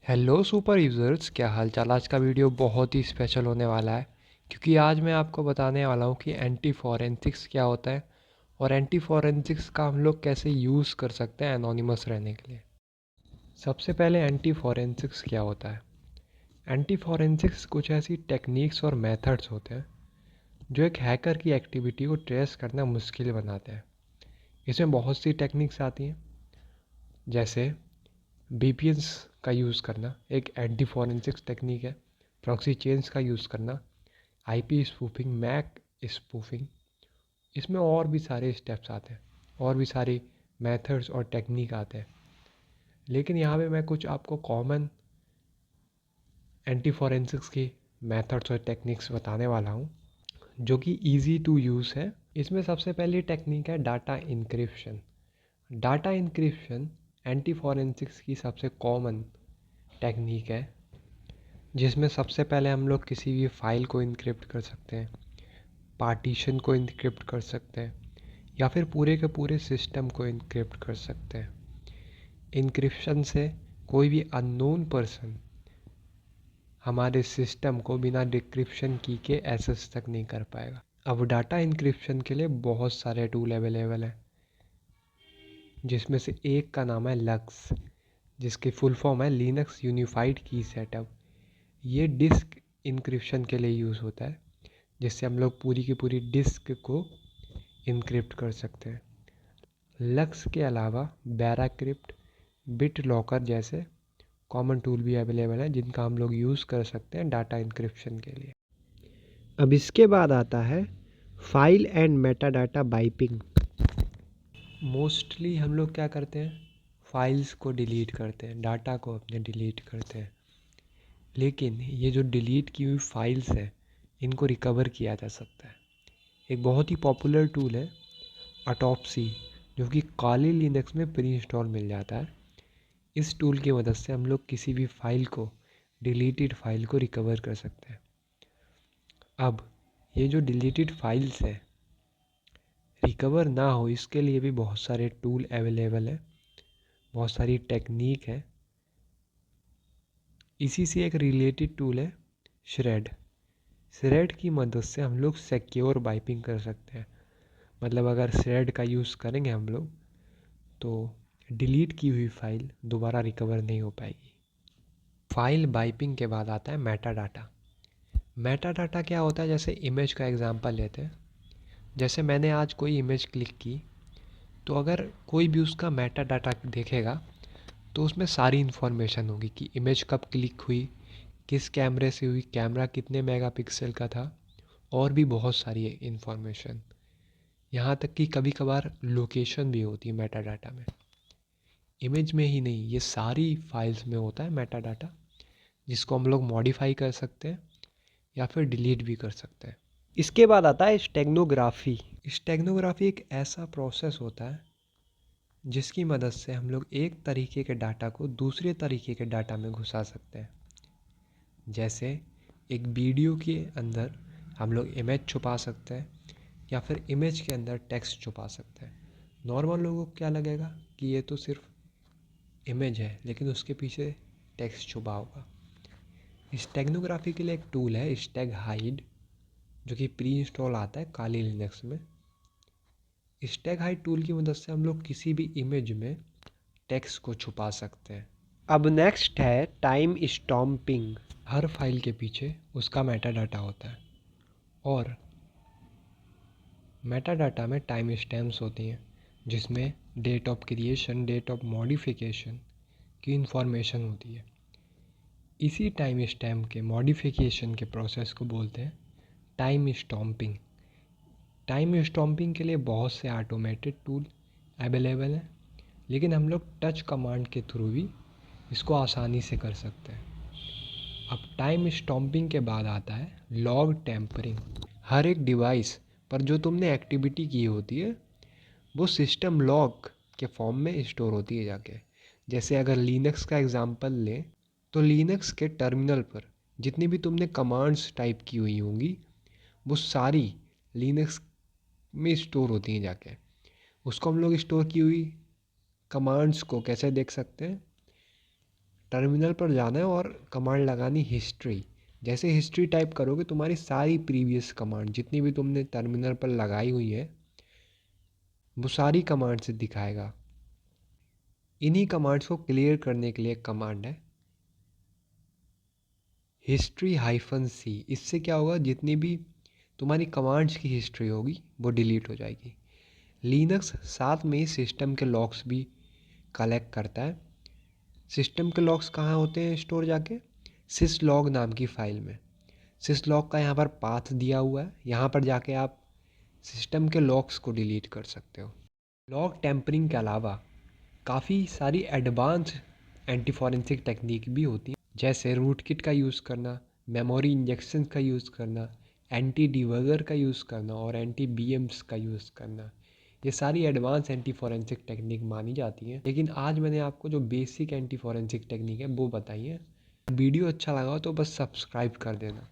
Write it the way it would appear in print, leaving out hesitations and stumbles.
Hello super users, क्या हाल चाल। आज का वीडियो बहुत ही स्पेशल होने वाला है क्योंकि आज मैं आपको बताने वाला हूँ कि एंटी फॉरेंसिक्स क्या होता है और एंटी फॉरेंसिक्स का हम लोग कैसे यूज़ कर सकते हैं एनोनिमस रहने के लिए। सबसे पहले एंटी फॉरेंसिक्स क्या होता है। एंटी फॉरेंसिक्स कुछ ऐसी टेक्निक्स और मेथड्स होते हैं जो एक हैकर की एक्टिविटी को ट्रेस करना मुश्किल बनाते हैं। इसमें बहुत सी टेक्निक्स आती हैं, जैसे VPNs का यूज़ करना एक एंटी फॉरेंसिक्स टेक्निक है। प्रॉक्सी चेन्स का यूज़ करना, IP स्पूफिंग, मैक स्पूफिंग। इसमें और भी सारे स्टेप्स आते हैं, और भी सारी मेथड्स और टेक्निक आते हैं, लेकिन यहाँ पे मैं कुछ आपको कॉमन एंटी फॉरेंसिक्स की मेथड्स और टेक्निक्स बताने वाला हूँ जो कि ईजी टू यूज़ है। इसमें सबसे पहली टेक्निक है data encryption. Data encryption anti forensics की सबसे कॉमन टेक्निक है, जिसमें सबसे पहले हम लोग किसी भी फाइल को इनक्रिप्ट कर सकते हैं, पार्टीशन को इनक्रिप्ट कर सकते हैं, या फिर पूरे के पूरे सिस्टम को इनक्रिप्ट कर सकते हैं। इनक्रिप्शन से कोई भी अननोन पर्सन हमारे सिस्टम को बिना डिक्रिप्शन की के एक्सेस तक नहीं कर पाएगा। अब डाटा इनक्रिप्शन के लिए बहुत सारे टूल अवेलेबल हैं, जिसमें से एक का नाम है लक्स, जिसकी फुल फॉर्म है लिनक्स यूनिफाइड की सेटअप। ये डिस्क इनक्रिप्शन के लिए यूज़ होता है, जिससे हम लोग पूरी की पूरी डिस्क को इनक्रिप्ट कर सकते हैं। लक्स के अलावा बैराक्रिप्ट, बिट लॉकर जैसे कॉमन टूल भी अवेलेबल है, जिनका हम लोग यूज़ कर सकते हैं डाटा इंक्रिप्शन के लिए। अब इसके बाद आता है फाइल एंड मेटा डाटा बाइपिंग। मोस्टली हम लोग क्या करते हैं, फाइल्स को डिलीट करते हैं, डाटा को अपने डिलीट करते हैं, लेकिन ये जो डिलीट की हुई फाइल्स है इनको रिकवर किया जा सकता है। एक बहुत ही पॉपुलर टूल है ऑटोप्सी, जो कि काली लिनक्स में प्री इंस्टॉल मिल जाता है। इस टूल की मदद से हम लोग किसी भी फाइल को, डिलीटेड फाइल को रिकवर कर सकते हैं। अब ये जो डिलीटेड फाइल्स है रिकवर ना हो, इसके लिए भी बहुत सारे टूल अवेलेबल है, बहुत सारी टेक्निक है। इसी से एक रिलेटेड टूल है श्रेड। श्रेड की मदद से हम लोग सिक्योर बाइपिंग कर सकते हैं। मतलब अगर श्रेड का यूज़ करेंगे हम लोग तो डिलीट की हुई फाइल दोबारा रिकवर नहीं हो पाएगी। फाइल बाइपिंग के बाद आता है मेटा डाटा। मेटा डाटा क्या होता है, जैसे इमेज का एग्जांपल लेते हैं। जैसे मैंने आज कोई इमेज क्लिक की, तो अगर कोई भी उसका मेटा डाटा देखेगा तो उसमें सारी इन्फॉर्मेशन होगी कि इमेज कब क्लिक हुई, किस कैमरे से हुई, कैमरा कितने मेगापिक्सल का था, और भी बहुत सारी इन्फॉर्मेशन। यहाँ तक कि कभी कभार लोकेशन भी होती है मेटा डाटा में। इमेज में ही नहीं, ये सारी फाइल्स में होता है मेटा डाटा, जिसको हम लोग मॉडिफाई कर सकते हैं या फिर डिलीट भी कर सकते हैं। इसके बाद आता है स्टेगनोग्राफी। स्टेगनोग्राफी एक ऐसा प्रोसेस होता है जिसकी मदद से हम लोग एक तरीके के डाटा को दूसरे तरीके के डाटा में घुसा सकते हैं। जैसे एक वीडियो के अंदर हम लोग इमेज छुपा सकते हैं, या फिर इमेज के अंदर टेक्स्ट छुपा सकते हैं। नॉर्मल लोगों को क्या लगेगा कि ये तो सिर्फ इमेज है, लेकिन उसके पीछे टेक्स्ट छुपा होगा। स्टेगनोग्राफी के लिए एक टूल है स्टैग हाइड, जो कि प्री इंस्टॉल आता है काली लिनक्स में। स्टैग हाइड टूल की मदद से हम लोग किसी भी इमेज में टेक्स्ट को छुपा सकते हैं। अब नेक्स्ट है टाइम स्टॉम्पिंग। हर फाइल के पीछे उसका मेटा डाटा होता है, और मेटा डाटा में टाइम स्टैम्प्स होती हैं, जिसमें date of creation, date of modification की इंफॉर्मेशन होती है। इसी टाइम स्टैम्प के मॉडिफिकेशन के प्रोसेस को बोलते हैं टाइम स्टॉम्पिंग। टाइम स्टॉम्पिंग के लिए बहुत से ऑटोमेटेड टूल अवेलेबल हैं, लेकिन हम लोग टच कमांड के थ्रू भी इसको आसानी से कर सकते हैं। अब टाइम स्टॉम्पिंग के बाद आता है लॉग टेम्परिंग। हर एक डिवाइस पर जो तुमने एक्टिविटी की होती है वो सिस्टम लॉग के फॉर्म में स्टोर होती है जाके। जैसे अगर लिनक्स का एग्जांपल लें, तो लिनक्स के टर्मिनल पर जितनी भी तुमने कमांड्स टाइप की हुई होंगी वो सारी लिनक्स में स्टोर होती हैं जाके। उसको हम लोग स्टोर की हुई कमांड्स को कैसे देख सकते हैं, टर्मिनल पर जाना है और कमांड लगानी हिस्ट्री। जैसे हिस्ट्री टाइप करोगे तुम्हारी सारी प्रीवियस कमांड जितनी भी तुमने टर्मिनल पर लगाई हुई है वो सारी कमांड से दिखाएगा। इन्हीं कमांड्स को क्लियर करने के लिए एक कमांड है history-c। इससे क्या होगा, जितनी भी तुम्हारी कमांड्स की हिस्ट्री होगी वो डिलीट हो जाएगी। लिनक्स साथ में ही सिस्टम के लॉग्स भी कलेक्ट करता है। सिस्टम के लॉग्स कहाँ होते हैं स्टोर जाके, syslog नाम की फ़ाइल में। syslog का यहाँ पर पाथ दिया हुआ है, यहाँ पर जाके आप सिस्टम के लॉग्स को डिलीट कर सकते हो। लॉग टेम्परिंग के अलावा काफ़ी सारी एडवांस एंटी फॉरेंसिक टेक्निक भी होती हैं, जैसे रूटकिट का यूज़ करना, मेमोरी इंजेक्शन का यूज़ करना, एंटी डिबगर का यूज़ करना और एंटी बीएम्स का यूज़ करना। ये सारी एडवांस एंटी फॉरेंसिक टेक्निक मानी जाती हैं, लेकिन आज मैंने आपको जो बेसिक एंटी फॉरेंसिक टेक्निक है वो बताई है। वीडियो अच्छा लगा हो तो बस सब्सक्राइब कर देना।